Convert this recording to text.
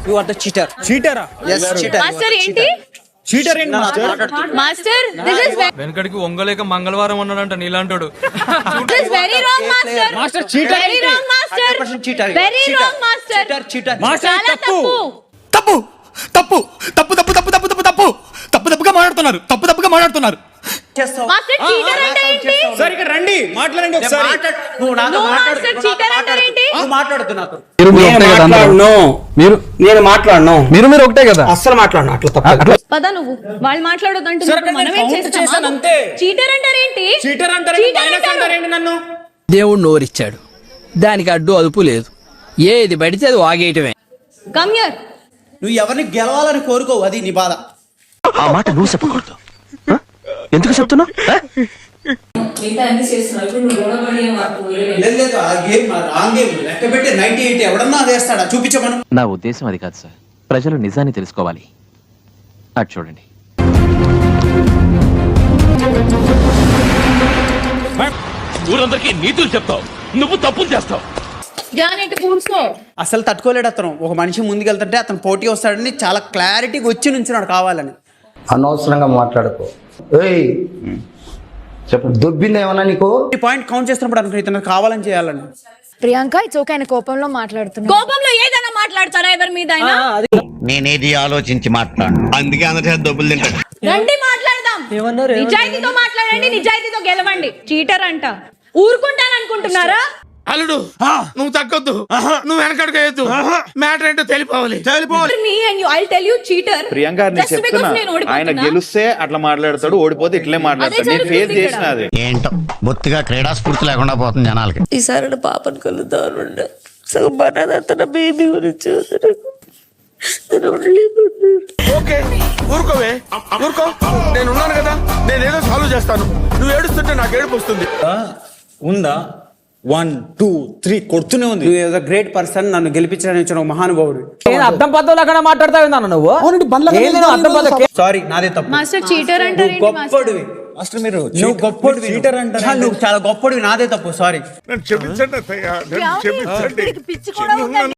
You are the cheater. చీటరా? Yes, cheater. Master ఏంటి cheater ఏంటి మాస్టర్? మాస్టర్ దిస్ ఇస్ వెనకడికి ఒంగలేక మంగళవారం ఉన్నాడంట నీలాంటోడు. Very wrong master master cheater very wrong master 100% cheater. Very wrong master Cheater. Master చాలా తప్పు. తప్పు తప్పు తప్పు తప్పు తప్పు తప్పు తప్పు తప్పు తప్పు తప్పుగా మాట్లాడుతున్నారు, తప్పు తప్పుగా మాట్లాడుతున్నారు. మాస్టర్ చీటర్ అంటే ఏంటి సార్ ఇక్కడ రండి మాట్లాడండి ఒకసారి. నువ్వు నాతో నువ్వు మాట్లాడు. మాస్టర్ చీటర్ అంటే ఏంటి నువ్వు మాట్లాడుతు నాతో. మీరు ఒకటే కదా. అస్సలు మాట్లాడు అట్లా తప్ప. పద నువ్వు వాళ్ళు మాట్లాడొద్దంటే సార్, అక్కడ మనం ఏం నేను count చేశాను అంతే. చీటర్ అంటారు ఏంటి చీటర్ అంటారు, మైనస్ అంటారేంటి నన్ను? దేవుడు నోరిచ్చాడు, దానికి అడ్డు అదుపు లేదు, ఏది పడితే అది వాగేయటమే. కమ్ హియర్ నువ్వు ఎవరిని గెలవాలని కోరుకోవు, అది నీ బాధ. ఆ మాట నువ్వు చెప్పకూడదు. ఎందుకు చెప్తున్నావు? లేదు లేదు, ఆ గేమ్ రాంగ్ గేమ్. లెక్క పెట్టి 98 ఎవడన్నా వేస్తాడా? చూపించమను. నా ఉద్దేశం అది కాదు సార్, ప్రజలు నిజాన్ని తెలుసుకోవాలి. అటు చూడండి. ఊరందరికీ నీతులు చెప్తావు, నువ్వు తప్పులు చేస్తావు. జానేటి పూల్స్కో అసలు తట్టుకోలేడు అతను. ఒక మనిషి ముందుకెళ్తుంటే అతను పోటీ వస్తాడని చాలా క్లారిటీగా వచ్చి నుంచున్నాడు కావాలని. అనవసరంగా మాట్లాడుకో. ఏయ్ చెప్పు, దొబ్బింది ఏమన్నా నీకు? ఈ పాయింట్ కౌంట్ చేస్తున్నప్పుడు అనుకుని ఇతను కావాలని చేయాలని. ప్రియాంక ఇట్స్ ఓకే, ఆయన కోపంలో మాట్లాడుతున్నా. కోపంలో ఏదైనా మాట్లాడతారా ఎవరి మీద అయినా? నేనేది ఆలోచించి మాట్లాడు, అందుకే అందరూ డబ్బులు తింటాడు. రండి మాట్లాడదాం. నిజాయితీతో మాట్లాడండి, నిజాయితీతో గెలవండి. చీటర్ అంట ఊరుకుంటాను అనుకుంటున్నారా? అల్లుడు నువ్వు తగ్గొద్దు, నువ్వు వెనకడుగేయద్దు. మ్యాటర్ ఏంటో తెలిపోవాలి. Me and you, I'll tell you cheater. Priyanka Just because నేను ఆయన ఓడిపోతున్నా. గెలుస్తే అట్లా మాట్లాడతాడు, ఓడిపోతే ఇట్లే మాట్లాడతాడు. అదే నేను ఫేస్ జరుగుతుంది చేసిన అది. ఏంటో బొత్తిగా క్రీడా స్ఫూర్తి లేకుండా పోతుంది జనాలకి. ఈసారి పాపను కలుద్దాం. సగం బాగా బేబీ గురించి ఓకే ఊరుకోవే, ఊరుకో. నేను ఉన్నాను కదా, నేనేదో సాల్వ్ చేస్తాను. నువ్వు ఏడుస్తుంటే నాకు ఏడుపు వస్తుంది. ఉందా? 1 2 3 కొడుతూనే ఉంది. నువ్వు గ్రేట్ పర్సన్, నన్ను గెలిపించడానికి వచ్చిన ఒక మహానుభావుడు. అర్థం పద్ధతులు అక్కడ మాట్లాడతావు నువ్వు. సారీ, నాదే తప్పు. మాస్టర్ చీటర్ అంటారు నువ్వు గొప్పడివి. మాస్టర్ మీరు నువ్వు గొప్పడివి. చీటర్ అంటారు. నువ్వు చాలా గొప్పడివి, నాదే తప్పు. సారీ. నన్ను క్షమించండి అత్తయ్య, నన్ను క్షమించండి. పిచ్చి కూడా ఉందండి.